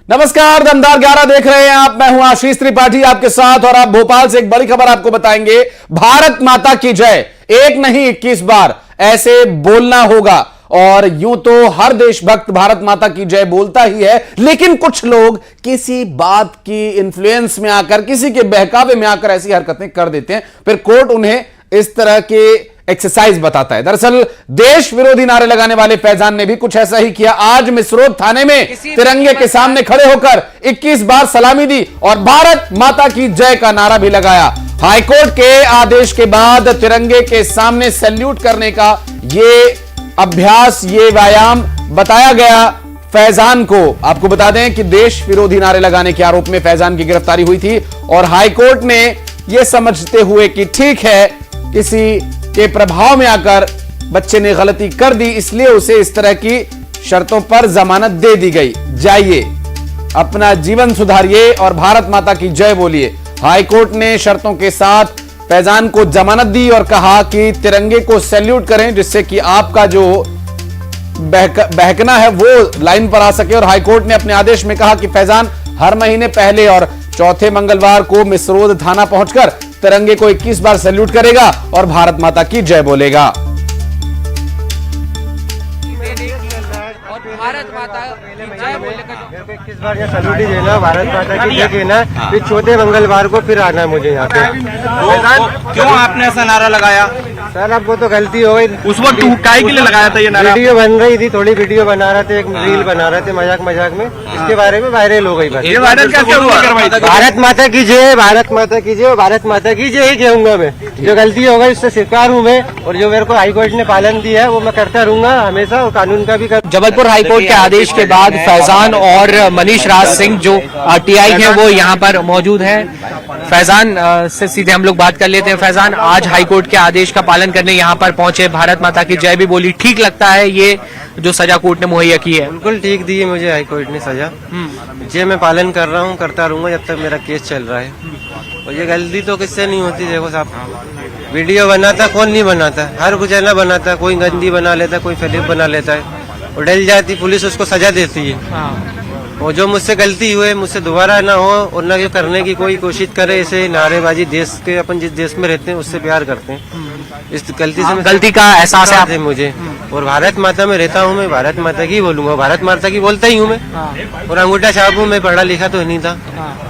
नमस्कार, दमदार 11 देख रहे हैं आप। मैं हूं आशीष त्रिपाठी आपके साथ और आप भोपाल से एक बड़ी खबर आपको बताएंगे। भारत माता की जय एक नहीं 21 बार ऐसे बोलना होगा। और यूं तो हर देशभक्त भारत माता की जय बोलता ही है, लेकिन कुछ लोग किसी बात की इन्फ्लुएंस में आकर, किसी के बहकावे में आकर ऐसी हरकतें कर देते हैं, फिर कोर्ट उन्हें इस तरह के एक्सरसाइज बताता है। दरअसल देश विरोधी नारे लगाने वाले फैजान ने भी कुछ ऐसा ही किया। आज मिसरोद थाने में तिरंगे के सामने खड़े होकर 21 बार सलामी दी और भारत माता की जय का नारा भी लगाया। हाईकोर्ट के आदेश के बाद तिरंगे के सामने सैल्यूट करने का ये अभ्यास, ये व्यायाम बताया गया फैजान को। आपको बता दें कि देश विरोधी नारे लगाने के आरोप में फैजान की गिरफ्तारी हुई थी और हाईकोर्ट ने यह समझते हुए कि ठीक है, किसी के प्रभाव में आकर बच्चे ने गलती कर दी, इसलिए उसे इस तरह की शर्तों पर जमानत दे दी गई। जाइए, अपना जीवन सुधारिए और भारत माता की जय बोलिए। हाईकोर्ट ने शर्तों के साथ फैजान को जमानत दी और कहा कि तिरंगे को सैल्यूट करें, जिससे कि आपका जो बहकना है वो लाइन पर आ सके। और हाईकोर्ट ने अपने आदेश में कहा कि फैजान हर महीने पहले और चौथे मंगलवार को मिसरोद थाना पहुंचकर तिरंगे को 21 बार सैल्यूट करेगा और भारत माता की जय बोलेगा। भारत माता की जय बोलेगा। 21 बार यहाँ सैल्यूट ही देना, भारत माता की जय कहना, फिर चौथे मंगलवार को फिर आना है मुझे यहाँ पे। क्यों आपने ऐसा नारा लगाया? सर अब वो तो गलती हो गई। उस वक्त काय के लिए लगाया था ये नारा? वीडियो बन रही थी, थोड़ी वीडियो बना रहे थे, एक रील बना रहे थे मजाक में, इसके बारे में वायरल हो गई। बस ये वायरल कैसे हुआ? भारत माता की जय, भारत माता की जय, भारत माता की जय ही कहूंगा मैं। जो गलती हो गई उससे स्वीकार हूँ मैं, और जो मेरे को हाईकोर्ट ने पालन दिया है वो मैं करता रहूंगा हमेशा, और कानून का भी कर। जबलपुर हाईकोर्ट के आदेश के बाद फैजान और मनीष राज सिंह जो टीआई हैं वो यहाँ पर मौजूद हैं। फैजान से सीधे हम लोग बात कर लेते हैं। फैजान, आज हाईकोर्ट के आदेश का पालन करने यहाँ पर पहुंचे, भारत माता की जय भी बोली, ठीक लगता है ये जो सजा कोर्ट ने मुहैया की है? बिल्कुल ठीक दी है मुझे हाईकोर्ट ने सजा। जे मैं पालन कर रहा हूँ, करता रहूंगा जब तक मेरा केस चल रहा है। और ये गलती तो किससे नहीं होती। देखो साहब, वीडियो बनाता कौन नहीं बनाता, हर कुछ ना बनाता, कोई गंदी बना लेता, कोई फिल्म बना लेता है, और डल जाती पुलिस उसको सजा देती है। और जो मुझसे गलती हुए मुझसे दोबारा ना हो और ना करने की कोई कोशिश करे, ऐसे नारेबाजी देश के, अपन जिस देश में रहते हैं उससे प्यार करते हैं, इस गलती से गलती का एहसास है मुझे। और भारत माता में रहता हूँ मैं, भारत माता की बोलूंगा, भारत माता की बोलता ही हूँ मैं। और अंगूठा छाप हूँ मैं, पढ़ा लिखा तो नहीं था।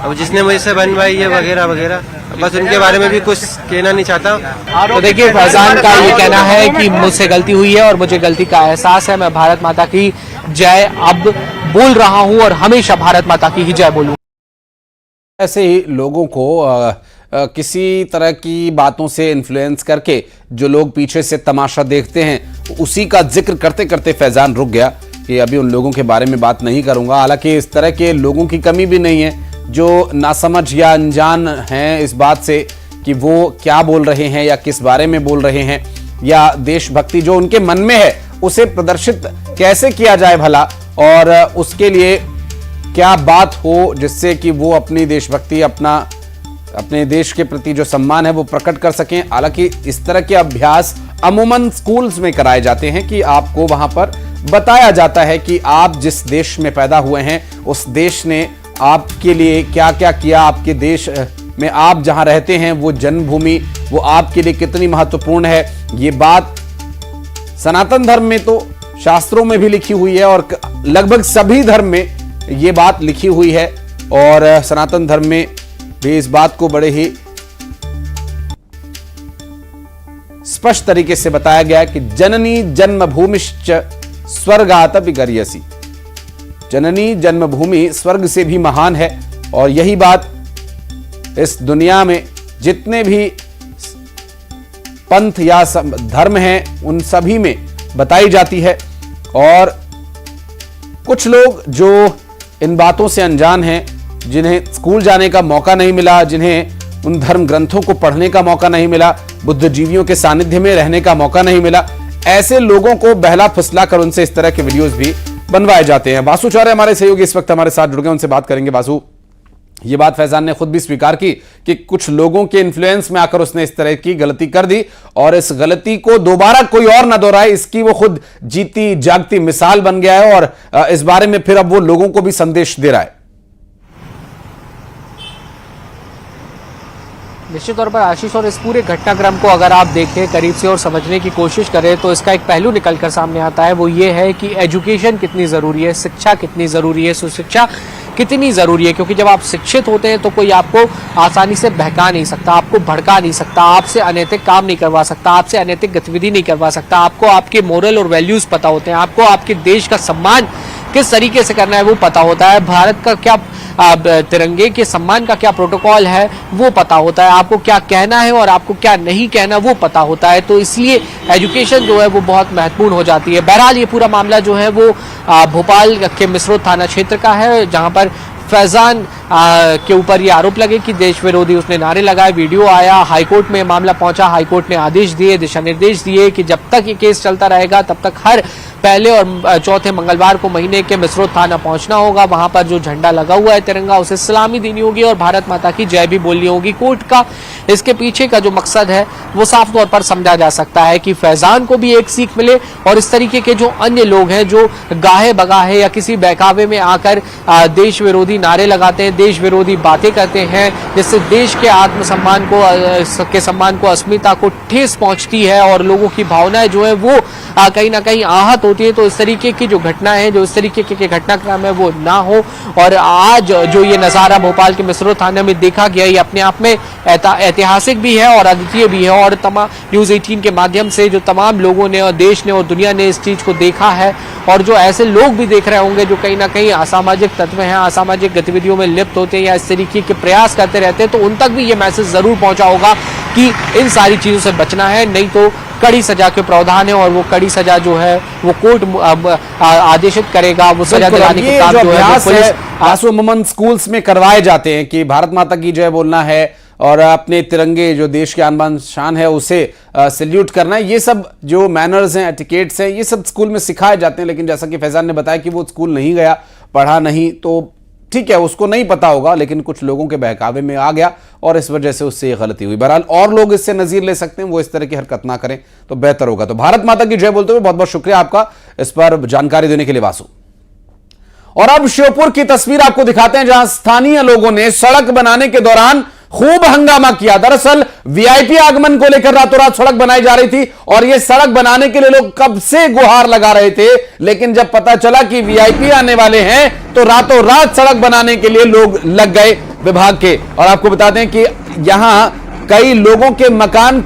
अब जिसने मुझसे बनवाई है वगैरह वगैरह, बस उनके बारे में भी कुछ कहना नहीं चाहता। तो देखिए, फैजान का ये कहना है कि मुझसे गलती हुई है और मुझे गलती का एहसास है, मैं भारत माता की जय अब बोल रहा हूं और हमेशा भारत माता की ही जय बोलूंगा। ऐसे ही लोगों को किसी तरह की बातों से इन्फ्लुएंस करके जो लोग पीछे से तमाशा देखते हैं, उसी का जिक्र करते करते फैजान रुक गया कि अभी उन लोगों के बारे में बात नहीं करूंगा। हालांकि इस तरह के लोगों की कमी भी नहीं है जो नासमझ या अनजान हैं इस बात से कि वो क्या बोल रहे हैं या किस बारे में बोल रहे हैं, या देशभक्ति जो उनके मन में है उसे प्रदर्शित कैसे किया जाए भला, और उसके लिए क्या बात हो जिससे कि वो अपनी देशभक्ति, अपने देश के प्रति जो सम्मान है वो प्रकट कर सकें। हालांकि इस तरह के अभ्यास अमूमन स्कूल्स में कराए जाते हैं कि आपको वहां पर बताया जाता है कि आप जिस देश में पैदा हुए हैं उस देश ने आपके लिए क्या क्या किया, आपके देश में आप जहां रहते हैं वो जन्मभूमि वो आपके लिए कितनी महत्वपूर्ण है। ये बात सनातन धर्म में तो शास्त्रों में भी लिखी हुई है और लगभग सभी धर्म में ये बात लिखी हुई है, और सनातन धर्म में भी इस बात को बड़े ही स्पष्ट तरीके से बताया गया है कि जननी जन्मभूमिश्च स्वर्गात् गर्यसी। जननी जन्मभूमि स्वर्ग से भी महान है, और यही बात इस दुनिया में जितने भी पंथ या धर्म हैं उन सभी में बताई जाती है। और कुछ लोग जो इन बातों से अनजान हैं, जिन्हें स्कूल जाने का मौका नहीं मिला, जिन्हें उन धर्म ग्रंथों को पढ़ने का मौका नहीं मिला, बुद्धिजीवियों के सानिध्य में रहने का मौका नहीं मिला, ऐसे लोगों को बहला फुसला कर उनसे इस तरह के वीडियोस भी बनवाए जाते हैं। वासु चौरे हमारे सहयोगी इस वक्त हमारे साथ जुड़ गए, उनसे बात करेंगे। वासु, ये बात फैजान ने खुद भी स्वीकार की कि कुछ लोगों के इन्फ्लुएंस में आकर उसने इस तरह की गलती कर दी, और इस गलती को दोबारा कोई और ना दोहराए, इसकी वो खुद जीती जागती मिसाल बन गया है, और इस बारे में फिर अब वो लोगों को भी संदेश दे रहा है। निश्चित तौर पर आशीष, और इस पूरे घटनाक्रम को अगर आप देखें करीब से और समझने की कोशिश करें तो इसका एक पहलू निकलकर सामने आता है, वो ये है कि एजुकेशन कितनी ज़रूरी है, शिक्षा कितनी ज़रूरी है, सुशिक्षा कितनी ज़रूरी है। क्योंकि जब आप शिक्षित होते हैं तो कोई आपको आसानी से बहका नहीं सकता, आपको भड़का नहीं सकता, आपसे अनैतिक काम नहीं करवा सकता, आपसे अनैतिक गतिविधि नहीं करवा सकता। आपको आपके मोरल और वैल्यूज़ पता होते हैं, आपको आपके देश का सम्मान किस तरीके से करना है वो पता होता है, भारत का क्या तिरंगे के सम्मान का क्या प्रोटोकॉल है वो पता होता है, आपको क्या कहना है और आपको क्या नहीं कहना वो पता होता है। तो इसलिए एजुकेशन जो है वो बहुत महत्वपूर्ण हो जाती है। बहरहाल ये पूरा मामला जो है वो भोपाल के मिसरोद थाना क्षेत्र का है, जहां पर फैजान के ऊपर ये आरोप लगे कि देश विरोधी उसने नारे लगाए, वीडियो आया, हाईकोर्ट में मामला पहुंचा, हाईकोर्ट ने आदेश दिए, दिशा निर्देश दिए कि जब तक ये केस चलता रहेगा तब तक हर पहले और चौथे मंगलवार को महीने के मिसरोद थाना पहुंचना होगा। वहां पर जो झंडा लगा हुआ है तिरंगा उसे सलामी देनी होगी और भारत माता की जय भी बोलनी होगी। कोर्ट का इसके पीछे का जो मकसद है वो साफ तौर पर समझा जा सकता है कि फैजान को भी एक सीख मिले और इस तरीके के जो अन्य लोग हैं जो गाहे बगाहे या किसी बहकावे में आकर देश विरोधी नारे लगाते हैं, देश विरोधी बातें करते हैं, जिससे देश के आत्मसम्मान को के सम्मान को, अस्मिता को ठेस पहुंचती है और लोगों की भावनाएं जो है वो कहीं ना कहीं आहत होती है। तो इस तरीके की जो घटना है, जो इस तरीके के घटनाक्रम है वो ना हो। और आज जो ये नज़ारा भोपाल के मिसरोद थाने में देखा गया ये अपने आप में ऐतिहासिक भी है और अद्वितीय भी है। और तमाम न्यूज़ 18 के माध्यम से जो तमाम लोगों ने और देश ने और दुनिया ने इस चीज़ को देखा है और जो ऐसे लोग भी देख रहे होंगे जो कहीं ना कहीं असामाजिक तत्व हैं, असामाजिक गतिविधियों में लिप्त होते हैं या इस तरीके के प्रयास करते रहते हैं, तो उन तक भी ये मैसेज जरूर पहुंचा होगा कि इन सारी चीज़ों से बचना है, नहीं तो कड़ी सजा के प्रावधान है और वो कड़ी सजा जो है वो कोर्ट आदेशित करेगा। वो सजा दिलाने के काम जो है वो पुलिस अमूमन स्कूल्स में करवाए जाते हैं कि भारत माता की जय बोलना है और अपने तिरंगे जो देश के आन बान शान है उसे सैल्यूट करना है। ये सब जो मैनर्स हैं, एटिकेट्स हैं, ये सब स्कूल में सिखाए जाते हैं। लेकिन जैसा कि फैजान ने बताया कि वो स्कूल नहीं गया, पढ़ा नहीं, तो ठीक है उसको नहीं पता होगा, लेकिन कुछ लोगों के बहकावे में आ गया और इस वजह से उससे ये गलती हुई। बहरहाल और लोग इससे नजीर ले सकते हैं, वो इस तरह की हरकत ना करें तो बेहतर होगा। तो भारत माता की जय बोलते हुए बहुत बहुत शुक्रिया आपका इस पर जानकारी देने के लिए वासु। और अब श्योपुर की तस्वीर आपको दिखाते हैं जहां स्थानीय लोगों ने सड़क बनाने के दौरान खूब हंगामा किया। दरअसल वीआईपी आगमन को लेकर रातों रात सड़क बनाई जा रही थी और यह सड़क बनाने के लिए लोग कब से गुहार लगा रहे थे, लेकिन जब पता चला कि वीआईपी आने वाले हैं तो रातों रात सड़क बनाने के लिए लोग लग गए विभाग के। और आपको बता दें कि यहां कई लोगों के मकान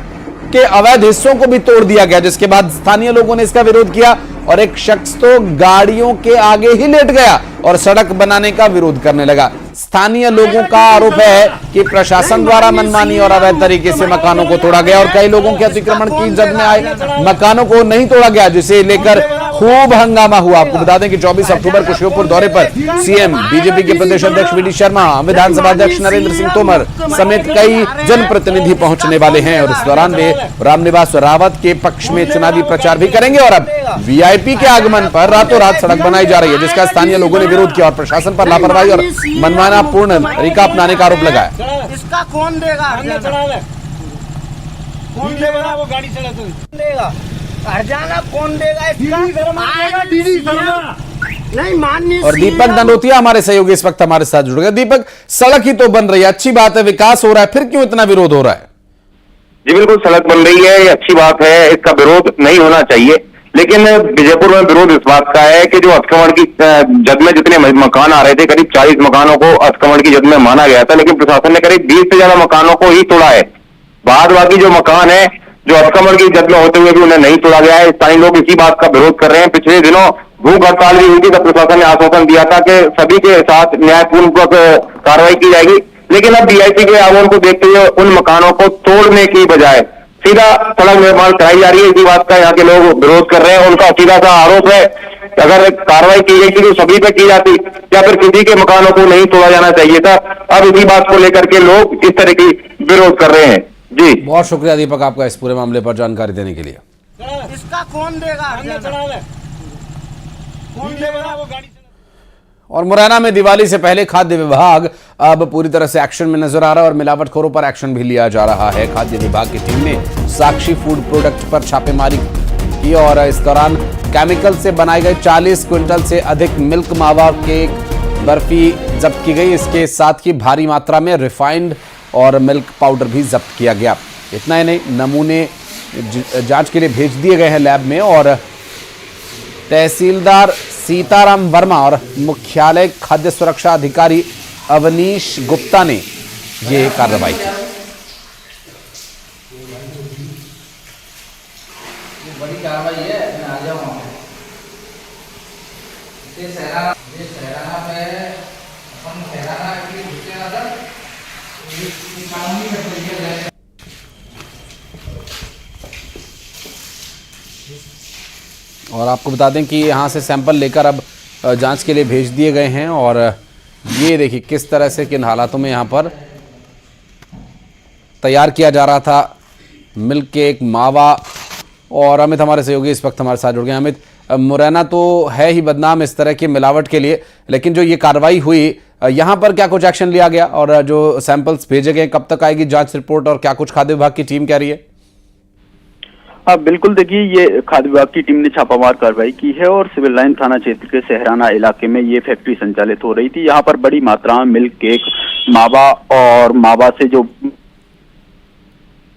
के अवैध हिस्सों को भी तोड़ दिया गया, जिसके बाद स्थानीय लोगों ने इसका विरोध किया और एक शख्स तो गाड़ियों के आगे ही लेट गया और सड़क बनाने का विरोध करने लगा। स्थानीय लोगों का आरोप है कि प्रशासन द्वारा मनमानी और अवैध तरीके से मकानों को तोड़ा गया और कई लोगों के अतिक्रमण की जद में आए मकानों को नहीं तोड़ा गया, जिसे लेकर खूब हंगामा हुआ। आपको बता दें कि 24 अक्टूबर को श्योपुर दौरे पर सीएम, बीजेपी के प्रदेश अध्यक्ष वी डी शर्मा, विधानसभा अध्यक्ष नरेंद्र सिंह तोमर समेत कई जनप्रतिनिधि पहुंचने वाले हैं और इस दौरान वे रामनिवास रावत के पक्ष में चुनावी प्रचार भी करेंगे। और अब वीआईपी के आगमन पर रातों रात सड़क बनाई जा रही है, जिसका स्थानीय लोगों ने विरोध किया और प्रशासन पर लापरवाही और मनमानापूर्ण तरीका अपनाने का आरोप लगाया। इसका कौन देगा? कौन देगा? वो गाड़ी देगा हरजाना कौन देगा? इसका डीडी शर्मा नहीं माननीय। और दीपक दंडोतिया हमारे सहयोगी इस वक्त हमारे साथ जुड़ गए। दीपक, सड़क ही तो बन रही है, अच्छी बात है, विकास हो रहा है, फिर क्यों इतना विरोध हो रहा है? जी बिल्कुल, सड़क बन रही है, ये अच्छी बात है, इसका विरोध नहीं होना चाहिए। लेकिन विजयपुर में विरोध इस बात का है कि जो अतिक्रमण की जद में जितने मकान आ रहे थे, करीब 40 मकानों को अतिक्रमण की जद में माना गया था, लेकिन प्रशासन ने करीब 20 से ज्यादा मकानों को ही तोड़ा है। बाद बाकी जो मकान है जो अतिक्रमण की जद में होते हुए भी उन्हें नहीं तोड़ा गया है। स्थानीय लोग इसी बात का विरोध कर रहे हैं। पिछले दिनों भूख हड़ताल भी हुई थी, तब प्रशासन ने आश्वासन दिया था कि सभी के साथ न्यायपूर्वक कार्रवाई की जाएगी, लेकिन अब वीआईपी के आगमन को देखते हुए उन मकानों को तोड़ने की बजाय सीधा सड़क निर्माण कराई जा रही है। इसी बात का यहाँ के लोग विरोध कर रहे हैं। उनका सीधा सा आरोप है कि अगर कार्रवाई की गई थी तो सभी पे की जाती या फिर किसी के मकानों को नहीं तोड़ा जाना चाहिए था। अब इसी बात को लेकर के लोग इस तरह की विरोध कर रहे हैं। जी बहुत शुक्रिया दीपक आपका इस पूरे मामले पर जानकारी देने के लिए। इसका कौन देगा? कौन देगा? वो गाड़ी। और मुरैना में दिवाली से पहले खाद्य विभाग अब पूरी तरह से एक्शन में नजर आ रहा है और मिलावटखोरों पर एक्शन भी लिया जा रहा है। खाद्य विभाग की टीम ने साक्षी फूड प्रोडक्ट पर छापेमारी की और इस दौरान केमिकल से बनाए गए 40 क्विंटल से अधिक मिल्क मावा केक बर्फी जब्त की गई। इसके साथ ही भारी मात्रा में रिफाइंड और मिल्क पाउडर भी जब्त किया गया। इतना ही नहीं, नमूने जांच के लिए भेज दिए गए हैं लैब में और तहसीलदार सीताराम वर्मा और मुख्यालय खाद्य सुरक्षा अधिकारी अवनीश गुप्ता ने ये कार्रवाई की। बड़ी कार्रवाई है, मैं आ जाऊंगा। और आपको बता दें कि यहाँ से सैंपल लेकर अब जांच के लिए भेज दिए गए हैं और ये देखिए किस तरह से किन हालातों में यहाँ पर तैयार किया जा रहा था मिल्क केक, मावा। और अमित हमारे सहयोगी इस वक्त हमारे साथ जुड़ गए। अमित, मुरैना तो है ही बदनाम इस तरह की मिलावट के लिए, लेकिन जो ये कार्रवाई हुई यहाँ पर क्या कुछ एक्शन लिया गया और जो सैंपल्स भेजे गए कब तक आएगी जांच रिपोर्ट और क्या कुछ खाद्य विभाग की टीम कह रही है? हाँ बिल्कुल, देखिए ये खाद्य विभाग की टीम ने छापामार कार्रवाई की है और सिविल लाइन थाना क्षेत्र के सहराना इलाके में ये फैक्ट्री संचालित हो रही थी। यहाँ पर बड़ी मात्रा में मिल्क केक, मावा और मावा से जो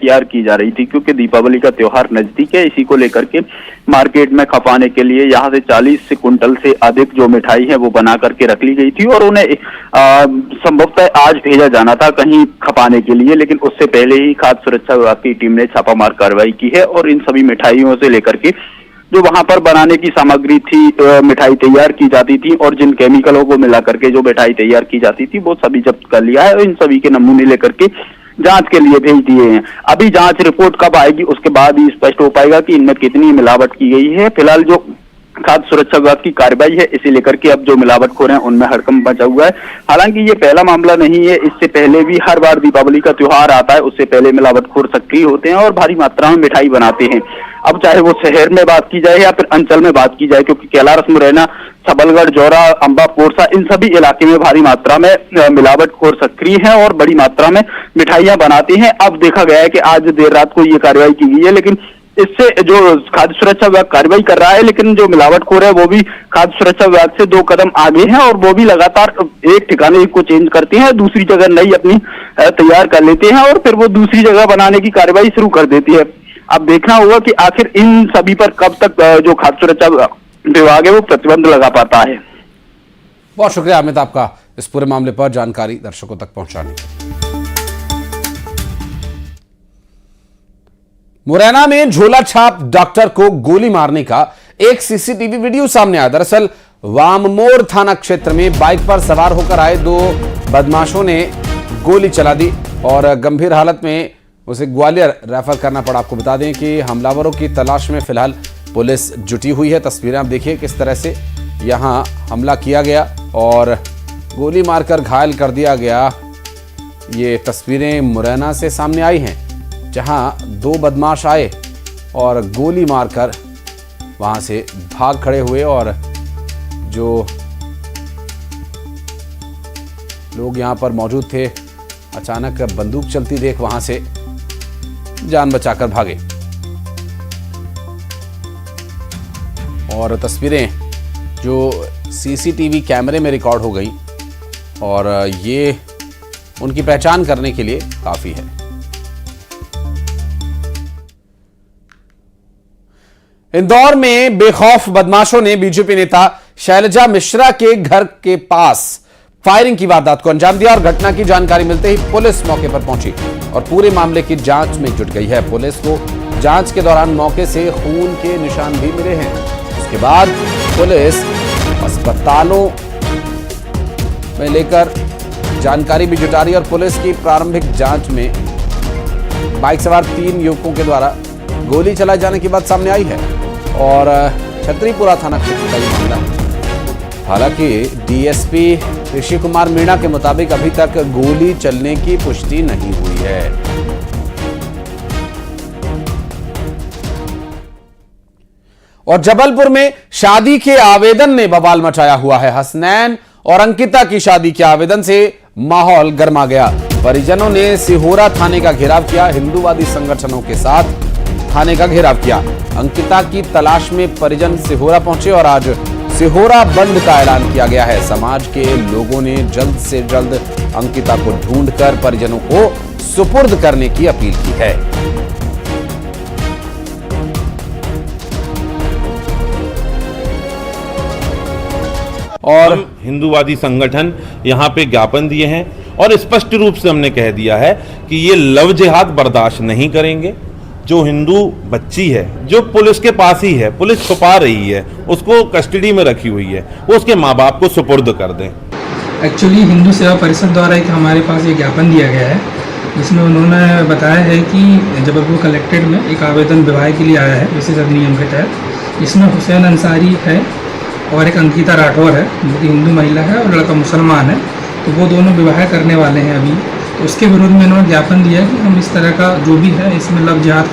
तैयार की जा रही थी, क्योंकि दीपावली का त्योहार नजदीक है, इसी को लेकर के मार्केट में खपाने के लिए यहाँ से 40 कुंटल से अधिक जो मिठाई है वो बना करके रख ली गई थी और उन्हें संभवतः आज भेजा जाना था कहीं खपाने के लिए, लेकिन उससे पहले ही खाद्य सुरक्षा विभाग की टीम ने छापामार कार्रवाई की है और इन सभी मिठाइयों से लेकर के जो वहां पर बनाने की सामग्री थी, मिठाई तैयार की जाती थी और जिन केमिकलों को मिला करके जो मिठाई तैयार की जाती थी वो सभी जब्त कर लिया है और इन सभी के नमूने लेकर के जांच के लिए भेज दिए हैं। अभी जांच रिपोर्ट कब आएगी उसके बाद ही स्पष्ट हो पाएगा कि इनमें कितनी मिलावट की गई है। फिलहाल जो खाद्य सुरक्षा विभाग की कार्रवाई है इसे लेकर के अब जो मिलावटखोर हैं उनमें हड़कंप मचा हुआ है। हालांकि ये पहला मामला नहीं है, इससे पहले भी हर बार दीपावली का त्योहार आता है उससे पहले मिलावटखोर सक्रिय होते हैं और भारी मात्रा में मिठाई बनाते हैं। अब चाहे वो शहर में बात की जाए या फिर अंचल में बात की जाए, क्योंकि कैलारस, मुरैना, सबलगढ़, जौरा, अंबा, पोरसा इन सभी इलाके में भारी मात्रा में मिलावटखोर सक्रिय हैं और बड़ी मात्रा में मिठाइयां बनाते हैं। अब देखा गया है कि आज देर रात को ये कार्रवाई की गई है, लेकिन इससे जो खाद्य सुरक्षा विभाग कार्रवाई कर रहा है, लेकिन जो मिलावटखोर है वो भी खाद्य सुरक्षा विभाग से 2 कदम आगे हैं और वो भी लगातार एक ठिकाने को चेंज करते हैं, दूसरी जगह नई अपनी तैयार कर लेते हैं और फिर वो दूसरी जगह बनाने की कार्रवाई शुरू कर देती है। अब देखना होगा कि आखिर इन सभी पर कब तक जो खाद्य सुरक्षा विभाग है वो प्रतिबंध लगा पाता है। बहुत शुक्रिया अमित आपका इस पूरे मामले पर जानकारी दर्शकों तक पहुंचाने की। मुरैना में झोला छाप डॉक्टर को गोली मारने का एक सीसीटीवी वीडियो सामने आया। दरअसल वाममोड़ थाना क्षेत्र में बाइक पर सवार होकर आए 2 बदमाशों ने गोली चला दी और गंभीर हालत में उसे ग्वालियर रेफर करना पड़ा। आपको बता दें कि हमलावरों की तलाश में फिलहाल पुलिस जुटी हुई है। तस्वीरें आप देखिए किस तरह से यहां हमला किया गया और गोली मारकर घायल कर दिया गया। ये तस्वीरें मुरैना से सामने आई हैं, जहां 2 बदमाश आए और गोली मारकर वहां से भाग खड़े हुए और जो लोग यहां पर मौजूद थे अचानक बंदूक चलती देख वहां से जान बचाकर भागे। और तस्वीरें जो सीसीटीवी कैमरे में रिकॉर्ड हो गई और ये उनकी पहचान करने के लिए काफी है। इंदौर में बेखौफ बदमाशों ने बीजेपी नेता शैलजा मिश्रा के घर के पास फायरिंग की वारदात को अंजाम दिया और घटना की जानकारी मिलते ही पुलिस मौके पर पहुंची और पूरे मामले की जांच में जुट गई है। पुलिस को जांच के दौरान मौके से खून के निशान भी मिले हैं। उसके बाद पुलिस अस्पतालों में लेकर जानकारी भी जुटा रही है और पुलिस की प्रारंभिक जांच में बाइक सवार 3 युवकों के द्वारा गोली चलाए जाने की बात सामने आई है और छतरीपुरा थाना क्षेत्र का ये मामला है। हालांकि डीएसपी ऋषि कुमार मीणा के मुताबिक अभी तक गोली चलने की पुष्टि नहीं हुई है। और जबलपुर में शादी के आवेदन ने बवाल मचाया हुआ है। हसनैन और अंकिता की शादी के आवेदन से माहौल गर्मा गया। परिजनों ने सिहोरा थाने का घेराव किया, हिंदूवादी संगठनों के साथ थाने का घेराव किया। अंकिता की तलाश में परिजन सिहोरा पहुंचे और आज सिहोरा बंद का ऐलान किया गया है। समाज के लोगों ने जल्द से जल्द अंकिता को ढूंढकर परिजनों को सुपुर्द करने की अपील की है। और हिंदूवादी संगठन यहाँ पे ज्ञापन दिए हैं और स्पष्ट रूप से हमने कह दिया है कि ये लव जिहाद बर्दाश्त नहीं करेंगे। जो हिंदू बच्ची है जो पुलिस के पास ही है, पुलिस छुपा रही है, उसको कस्टडी में रखी हुई है, वो उसके माँ बाप को सुपुर्द कर दें। एक्चुअली हिंदू सेवा परिषद द्वारा एक हमारे पास ये ज्ञापन दिया गया है, जिसमें उन्होंने बताया है कि जबलपुर कलेक्ट्रेट में एक आवेदन विवाह के लिए आया है विशेष अधिनियम के तहत। इसमें हुसैन अंसारी है और एक अंकिता राठौर है जो कि हिंदू महिला है और लड़का मुसलमान है, तो वो दोनों विवाह करने वाले हैं अभी। तो उसके विरोध में इन्होंने ज्ञापन दिया कि हम इस तरह का जो भी है इसमें लव जिहाद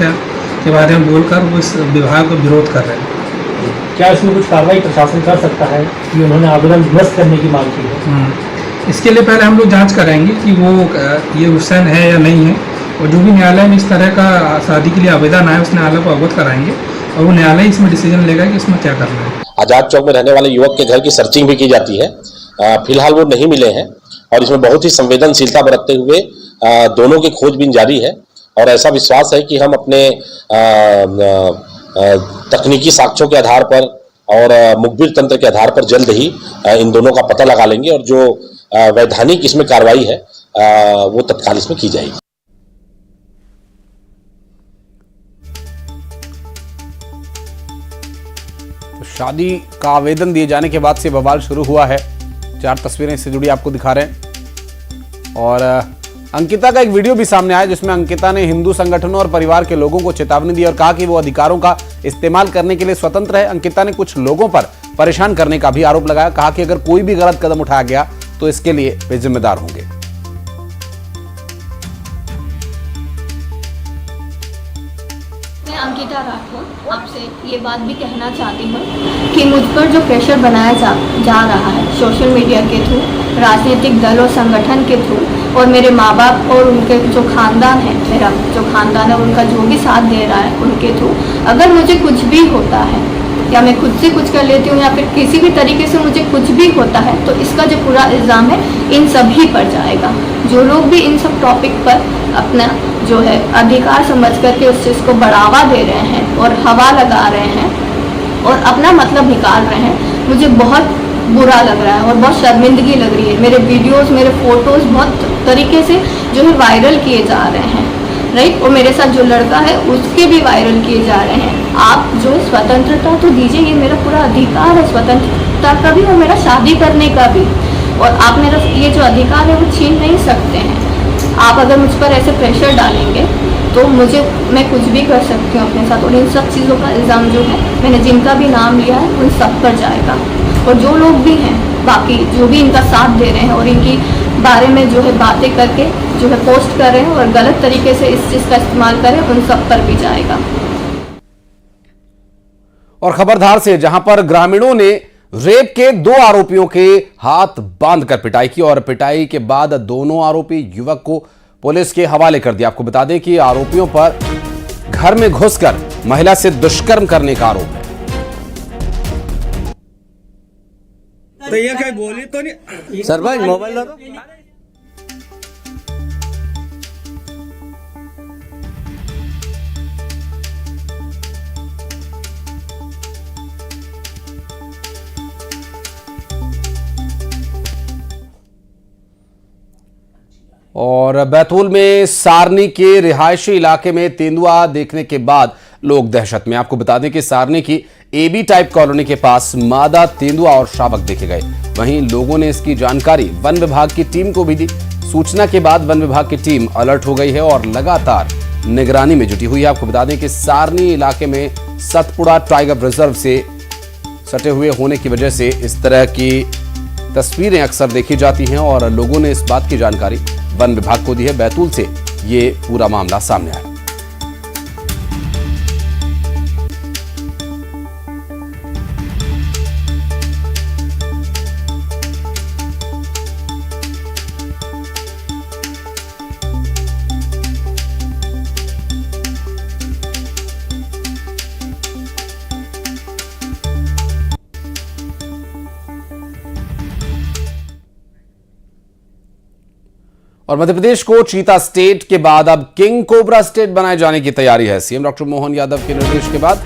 के बारे में बोलकर वो इस विवाह को विरोध कर रहे हैं। क्या इसमें कुछ कार्रवाई प्रशासन कर सकता है कि उन्होंने आवेदन निरस्त करने की मांग की है? इसके लिए पहले हम लोग जांच कराएंगे कि वो ये हुसैन है या नहीं है, और जो भी न्यायालय में इस तरह का शादी के लिए आवेदन आए उस न्यायालय को अवगत कराएंगे और वो न्यायालय इसमें डिसीजन लेगा कि इसमें क्या करना है। आजाद चौक में रहने वाले युवक के घर की सर्चिंग भी की जाती है। फिलहाल वो नहीं मिले हैं और इसमें बहुत ही संवेदनशीलता बरतते हुए दोनों की खोजबीन जारी है और ऐसा विश्वास है कि हम अपने तकनीकी साक्ष्यों के आधार पर और मुखबिर तंत्र के आधार पर जल्द ही इन दोनों का पता लगा लेंगे और जो वैधानिक इसमें कार्रवाई है वो तत्काल इसमें की जाएगी। शादी का आवेदन दिए जाने के बाद से बवाल शुरू हुआ है। 4 तस्वीरें इससे जुड़ी आपको दिखा रहे हैं और अंकिता का एक वीडियो भी सामने आया जिसमें अंकिता ने हिंदू संगठनों और परिवार के लोगों को चेतावनी दी और कहा कि वो अधिकारों का इस्तेमाल करने के लिए स्वतंत्र है। अंकिता ने कुछ लोगों पर परेशान करने का भी आरोप लगाया, कहा कि अगर कोई भी गलत कदम उठाया गया तो इसके लिए वे जिम्मेदार होंगे। मैं अंकिता राठौर आपसे ये बात भी कहना चाहती हूँ कि मुझ पर जो प्रेशर बनाया जा रहा है सोशल मीडिया के थ्रू, राजनीतिक दल और संगठन के थ्रू और मेरे माँ बाप और उनके जो खानदान है, मेरा जो खानदान है उनका जो भी साथ दे रहा है उनके थ्रू, अगर मुझे कुछ भी होता है या मैं खुद से कुछ कर लेती हूँ या फिर किसी भी तरीके से मुझे कुछ भी होता है तो इसका जो पूरा इल्ज़ाम है इन सभी पर जाएगा। जो लोग भी इन सब टॉपिक पर अपना जो है अधिकार समझ करके उस चीज़ को बढ़ावा दे रहे हैं और हवा लगा रहे हैं और अपना मतलब निकाल रहे हैं, मुझे बहुत बुरा लग रहा है और बहुत शर्मिंदगी लग रही है। मेरे वीडियोस, मेरे फोटोज़ बहुत तरीके से जो है वायरल किए जा रहे हैं, राइट। और मेरे साथ जो लड़का है उसके भी वायरल किए जा रहे हैं। आप जो स्वतंत्रता तो दीजिए, ये मेरा पूरा अधिकार है स्वतंत्रता का भी और मेरा शादी करने का भी, और आप मेरा ये जो अधिकार है वो छीन नहीं सकते हैं। आप अगर मुझ पर ऐसे प्रेशर डालेंगे तो मैं कुछ भी कर सकती हूँ अपने साथ, और इन सब चीज़ों का इल्ज़ाम जो है मैंने जिनका भी नाम लिया है उन सब पर जाएगा। और जो लोग भी हैं बाकी जो भी इनका साथ दे रहे हैं और इनकी बारे में जो है बातें करके जो है पोस्ट कर रहे हैं और गलत तरीके से इस चीज़ का इस्तेमाल करें, उन सब पर भी जाएगा। और खबरदार से जहां पर ग्रामीणों ने रेप के 2 आरोपियों के हाथ बांधकर पिटाई की और पिटाई के बाद दोनों आरोपी युवक को पुलिस के हवाले कर दिया। आपको बता दें कि आरोपियों पर घर में घुसकर महिला से दुष्कर्म करने का आरोप है। तो ये कहीं बोली तो नहीं सरपंच मोबाइल दो। और बैतूल में सारनी के रिहायशी इलाके में तेंदुआ देखने के बाद लोग दहशत में। आपको बता दें कि सारनी की एबी टाइप कॉलोनी के पास मादा तेंदुआ और शावक देखे गए। वहीं लोगों ने इसकी जानकारी वन विभाग की टीम को भी दी। सूचना के बाद वन विभाग की टीम अलर्ट हो गई है और लगातार निगरानी में जुटी हुई है। आपको बता दें कि सारनी इलाके में सतपुड़ा टाइगर रिजर्व से सटे हुए होने की वजह से इस तरह की तस्वीरें अक्सर देखी जाती हैं और लोगों ने इस बात की जानकारी वन विभाग को दी है। बैतूल से ये पूरा मामला सामने आया। और मध्य प्रदेश को चीता स्टेट के बाद अब किंग कोबरा स्टेट बनाए जाने की तैयारी है। सीएम डॉक्टर मोहन यादव के निर्देश के बाद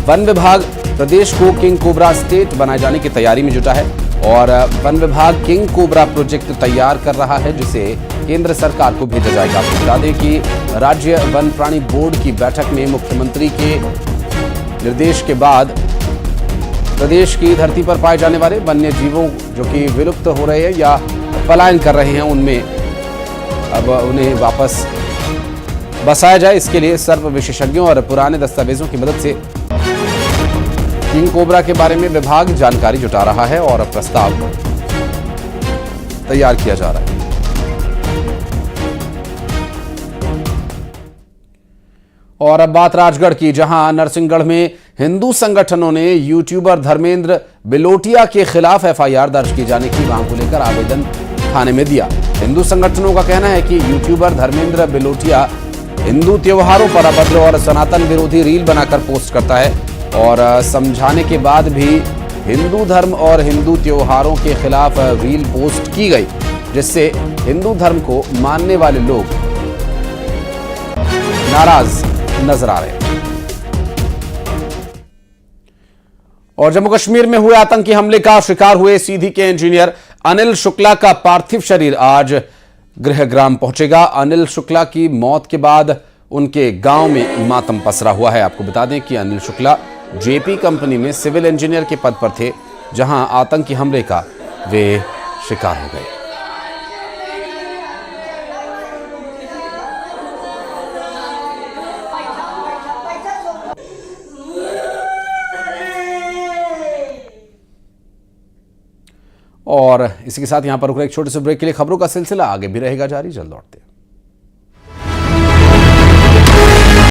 वन विभाग प्रदेश को किंग कोबरा स्टेट बनाए जाने की तैयारी में जुटा है और वन विभाग किंग कोबरा प्रोजेक्ट तैयार कर रहा है, जिसे केंद्र सरकार को भेजा जाएगा। आपको बता दें कि राज्य वन प्राणी बोर्ड की बैठक में मुख्यमंत्री के निर्देश के बाद प्रदेश की धरती पर पाए जाने वाले वन्य जीवों जो कि विलुप्त हो रहे हैं या पलायन कर रहे हैं, उनमें अब उन्हें वापस बसाया जाए। इसके लिए सर्व विशेषज्ञों और पुराने दस्तावेजों की मदद से किंग कोबरा के बारे में विभाग जानकारी जुटा रहा है और प्रस्ताव तैयार किया जा रहा है। और अब बात राजगढ़ की, जहां नरसिंहगढ़ में हिंदू संगठनों ने यूट्यूबर धर्मेंद्र बिलोटिया के खिलाफ एफआईआर दर्ज किए जाने की मांग को लेकर आवेदन थाने में दिया। हिंदू संगठनों का कहना है कि यूट्यूबर धर्मेंद्र बिलोटिया हिंदू त्योहारों पर अभद्र और सनातन विरोधी रील बनाकर पोस्ट करता है और समझाने के बाद भी हिंदू धर्म और हिंदू त्योहारों के खिलाफ रील पोस्ट की गई, जिससे हिंदू धर्म को मानने वाले लोग नाराज नजर आ रहे हैं। और जम्मू कश्मीर में हुए आतंकी हमले का शिकार हुए सीधी के इंजीनियर अनिल शुक्ला का पार्थिव शरीर आज गृहग्राम पहुंचेगा। अनिल शुक्ला की मौत के बाद उनके गांव में मातम पसरा हुआ है। आपको बता दें कि अनिल शुक्ला जेपी कंपनी में सिविल इंजीनियर के पद पर थे, जहां आतंकी हमले का वे शिकार हो गए। और इसी के साथ यहां पर रुक रहे एक छोटे से ब्रेक के लिए खबरों का सिलसिला आगे भी रहेगा जारी, जल्द लौटते हैं।